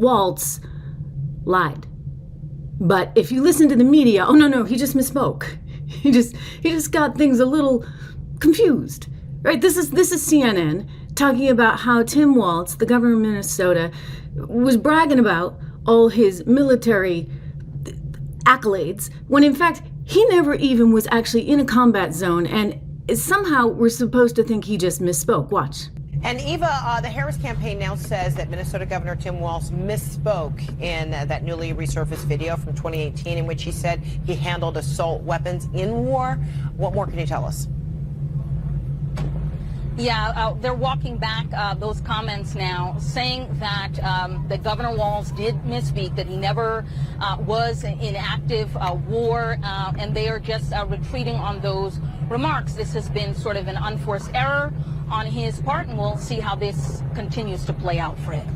Walz lied. But if you listen to the media, oh no, he just misspoke. He just got things a little confused. Right? This is CNN talking about how Tim Walz, the governor of Minnesota, was bragging about all his military accolades when in fact he never even was actually in a combat zone, and somehow we're supposed to think he just misspoke. Watch. And Eva, the Harris campaign now says that Minnesota Governor Tim Walz misspoke in that newly resurfaced video from 2018 in which he said he handled assault weapons in war. What more can you tell us? Yeah, they're walking back those comments now, saying that that Governor Walz did misspeak, that he never was in active war, and they are just retreating on those remarks. This has been sort of an unforced error on his part, and we'll see how this continues to play out for him.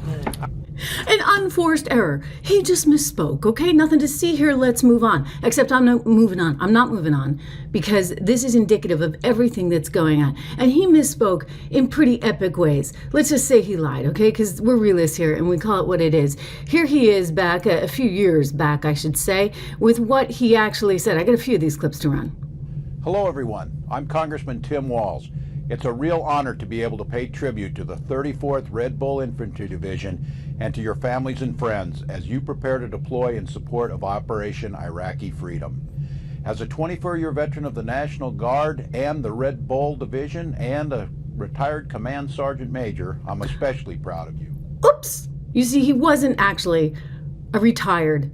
An unforced error. He just misspoke, okay? Nothing to see here. Let's move on. Except I'm not moving on. I'm not moving on because this is indicative of everything that's going on. And he misspoke in pretty epic ways. Let's just say he lied, okay? Because we're realists here and we call it what it is. Here he is back, a few years back, I should say, with what he actually said. I got a few of these clips to run. Hello, everyone. I'm Congressman Tim Walz. It's a real honor to be able to pay tribute to the 34th Red Bull Infantry Division and to your families and friends as you prepare to deploy in support of Operation Iraqi Freedom. As a 24-year veteran of the National Guard and the Red Bull Division and a retired Command Sergeant Major, I'm especially proud of you. Oops! You see, he wasn't actually a retired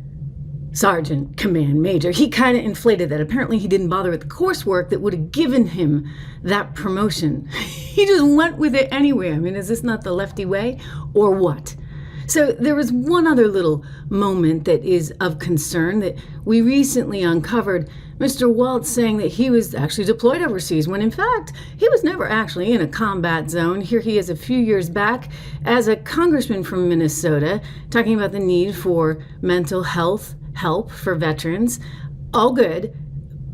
Sergeant Command Major. He kind of inflated that. Apparently he didn't bother with the coursework that would have given him that promotion. He just went with it anyway. I mean, is this not the lefty way or what? So there was one other little moment that is of concern that we recently uncovered. Mr. Walz saying that he was actually deployed overseas when in fact he was never actually in a combat zone. Here he is a few years back as a congressman from Minnesota talking about the need for mental health help for veterans. All good.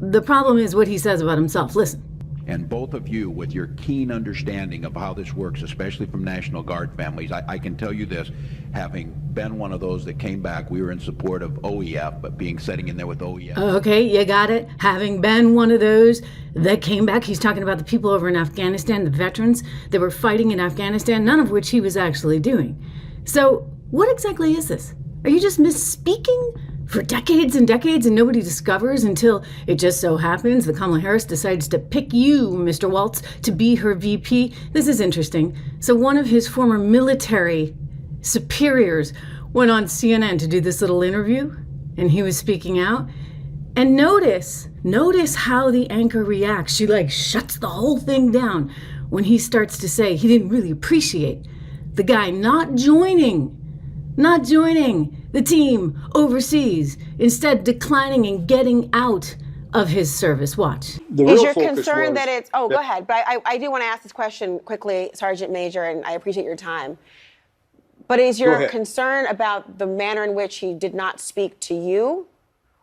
The problem is what he says about himself. Listen. And both of you, with your keen understanding of how this works, especially from National Guard families, I can tell you this, having been one of those that came back, we were in support of OEF, but sitting in there with OEF. Okay, you got it. Having been one of those that came back, he's talking about the people over in Afghanistan, the veterans that were fighting in Afghanistan, none of which he was actually doing. So what exactly is this? Are you just misspeaking for decades and decades and nobody discovers until it just so happens that Kamala Harris decides to pick you, Mr. Walz, to be her VP? This is interesting. So one of his former military superiors went on CNN to do this little interview and he was speaking out. And notice how the anchor reacts. She shuts the whole thing down when he starts to say he didn't really appreciate the guy not joining the team overseas, instead declining and getting out of his service. Watch. Is your concern that it's... Oh, go ahead. But I do want to ask this question quickly, Sergeant Major, and I appreciate your time. But is your concern about the manner in which he did not speak to you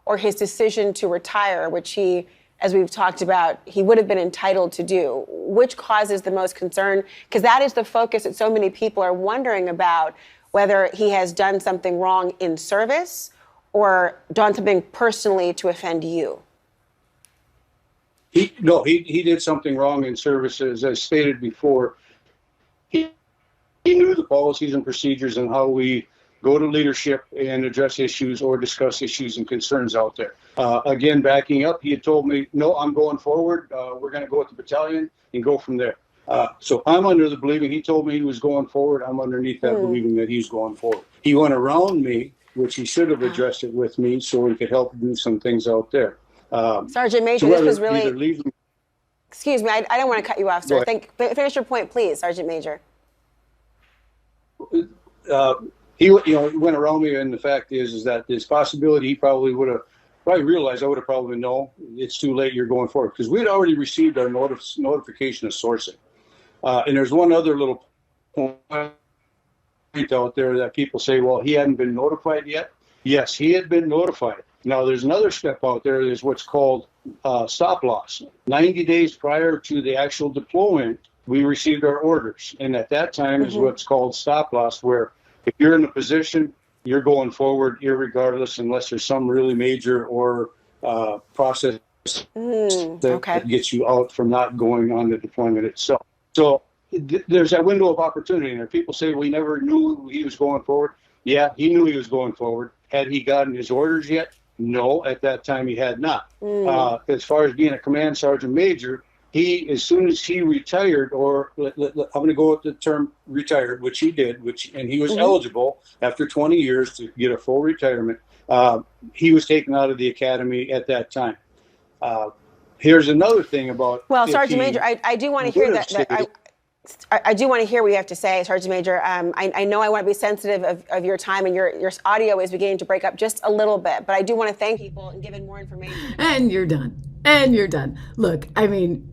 or his decision to retire, which he, as we've talked about, he would have been entitled to do? Which causes the most concern? Because that is the focus that so many people are wondering about, whether he has done something wrong in service or done something personally to offend you. He did something wrong in service. As I stated before, he knew the policies and procedures and how we go to leadership and address issues or discuss issues and concerns out there. Again, backing up, he had told me, no, I'm going forward. We're going to go with the battalion and go from there. So I'm under the believing, he told me he was going forward. I'm underneath that believing that he's going forward. He went around me, which he should have addressed it with me so he could help do some things out there. Sergeant Major, this was really... Excuse me, I don't want to cut you off, sir. Finish your point, please, Sergeant Major. He went around me, and the fact is that there's possibility he probably would have realized I would have probably no, it's too late, you're going forward. Because we had already received our notification of sourcing. And there's one other little point out there that people say, well, he hadn't been notified yet. Yes, he had been notified. Now, there's another step out there. There's what's called stop loss. 90 days prior to the actual deployment, we received our orders. And at that time is what's called stop loss, where if you're in a position you're going forward irregardless unless there's some really major or process that gets you out from not going on the deployment itself. So there's that window of opportunity there. People say we never knew he was going forward. Yeah, he knew he was going forward. Had he gotten his orders yet? No, at that time he had not. As far as being a command sergeant major, as soon as he retired, or I'm going to go with the term retired, which he did, and he was eligible after 20 years to get a full retirement. He was taken out of the academy at that time. Here's another thing about. Well, Sergeant Major, I do want to hear that. I do want to hear what you have to say, Sergeant Major. I know I want to be sensitive of your time, and your audio is beginning to break up just a little bit, but I do want to thank people and give more information. And you're done. And you're done. Look, I mean,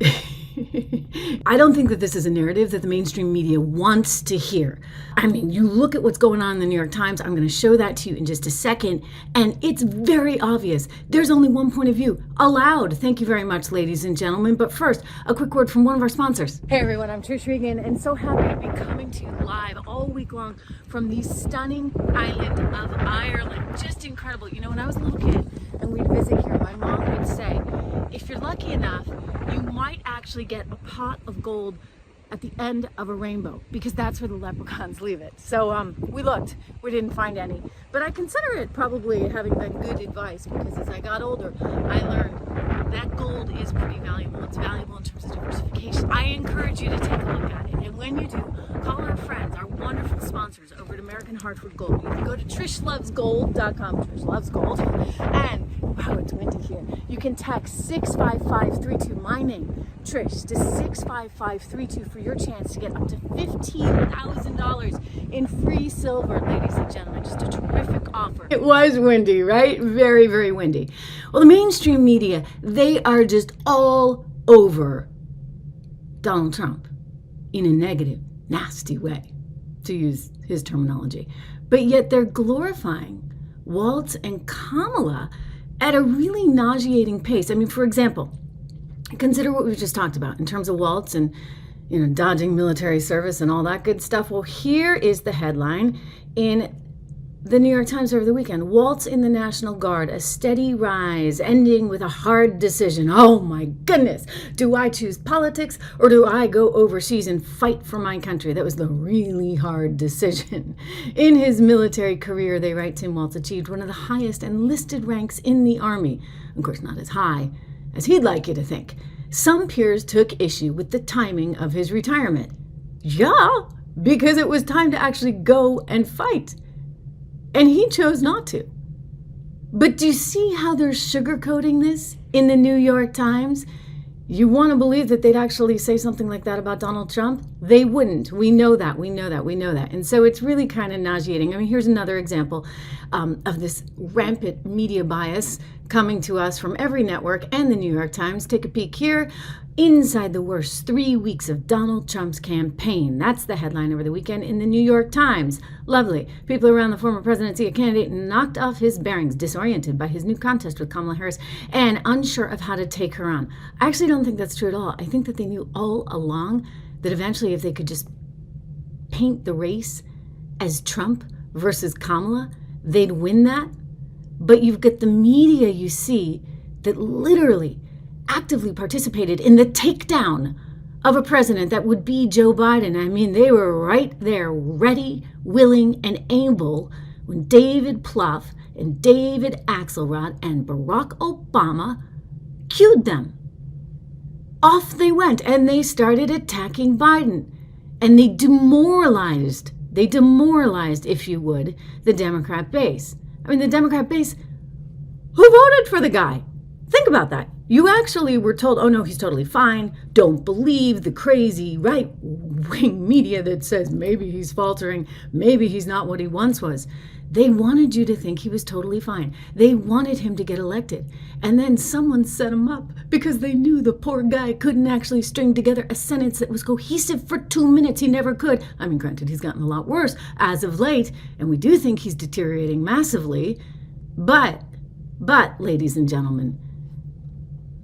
I don't think that this is a narrative that the mainstream media wants to hear. I mean, you look at what's going on in the New York Times. I'm going to show that to you in just a second. And it's very obvious. There's only one point of view allowed. Thank you very much, ladies and gentlemen. But first, a quick word from one of our sponsors. Hey everyone, I'm Trish Regan, and so happy to be coming to you live all week long from the stunning island of Ireland. Just incredible. You know, when I was a little kid and we'd visit here, my mom would say, if you're lucky enough, you might actually get a pot of gold at the end of a rainbow, because that's where the leprechauns leave it. So we looked, we didn't find any, but I consider it probably having been good advice, because as I got older, I learned that gold is pretty valuable. It's valuable in terms of diversification. I encourage you to take a look at it, and when you do, call our friends, our wonderful sponsors over at American Hartford Gold. You can go to trishlovesgold.com, Trish Loves Gold, and wow, it's windy here. You can text 65532, my name, Trish, to 65532 for your chance to get up to $15,000 in free silver, ladies and gentlemen. Just a terrific offer. It was windy, right? Very, very windy. Well, the mainstream media, they are just all over Donald Trump in a negative, nasty way, to use his terminology. But yet they're glorifying Walz and Kamala at a really nauseating pace. I mean, for example, consider what we've just talked about in terms of Walz and, you know, dodging military service and all that good stuff. Well, here is the headline in the New York Times over the weekend. Walz in the National Guard, a steady rise, ending with a hard decision. Oh my goodness. Do I choose politics or do I go overseas and fight for my country? That was the really hard decision. In his military career, they write, Tim Walz achieved one of the highest enlisted ranks in the Army. Of course, not as high as he'd like you to think. Some peers took issue with the timing of his retirement. Yeah, because it was time to actually go and fight. And he chose not to. But do you see how they're sugarcoating this in the New York Times? You want to believe that they'd actually say something like that about Donald Trump? They wouldn't. We know that. And so it's really kind of nauseating. I mean, here's another example of this rampant media bias coming to us from every network and the New York Times. Take a peek here. Inside the worst 3 weeks of Donald Trump's campaign. That's the headline over the weekend in the New York Times. Lovely. People around the former presidency, a candidate knocked off his bearings, disoriented by his new contest with Kamala Harris, and unsure of how to take her on. I actually don't think that's true at all. I think that they knew all along that eventually if they could just paint the race as Trump versus Kamala, they'd win that. But you've got the media, you see, that literally actively participated in the takedown of a president that would be Joe Biden. I mean, they were right there, ready, willing, and able when David Plouffe and David Axelrod and Barack Obama cued them. Off they went, and they started attacking Biden. And they demoralized, if you would, the Democrat base. I mean, the Democrat base, who voted for the guy? Think about that. You actually were told, oh no, he's totally fine. Don't believe the crazy right-wing media that says maybe he's faltering, maybe he's not what he once was. They wanted you to think he was totally fine. They wanted him to get elected. And then someone set him up because they knew the poor guy couldn't actually string together a sentence that was cohesive for 2 minutes. He never could. I mean, granted, he's gotten a lot worse as of late, and we do think he's deteriorating massively. But, ladies and gentlemen,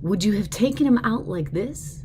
would you have taken him out like this?